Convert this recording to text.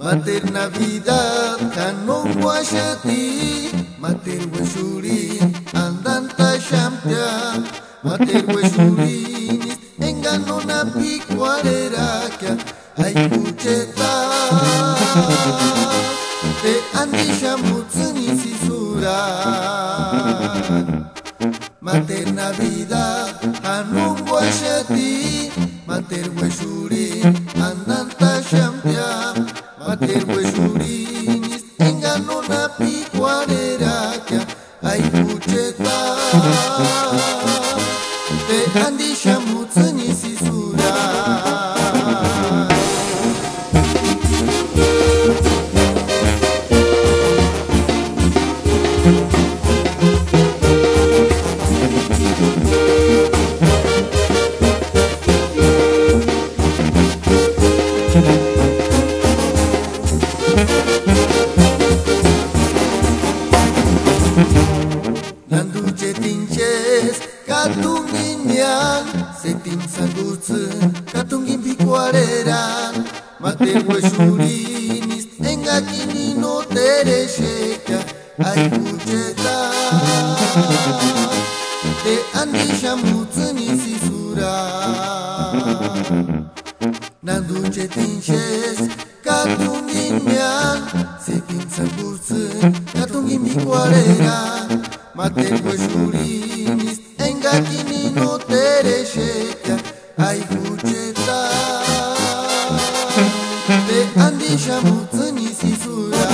Mater Navidad canon guashati, mater weshuri andanta shampia, mater weshuri engano na picuarerakia, ay kucheta, te andisha mutsuni sisura. Mater Navidad canon guashati, mater weshuri andanta shampia. Mater weshurinis engano na picuarerakia, ay kucheta, te andisha mutsuni sisura. Nanduce tinces katunginian, setim sangutzen katungin picuareran. Mater weshurinis engakini no teresheka, ay kucheta, te andisha mutsuni sisura. Nanduce tinces katunginian, setim sangutzen katungin picuareran. Mater weshurinis engakini no teresheka, ay kucheta, te andisha mutsuni sisura.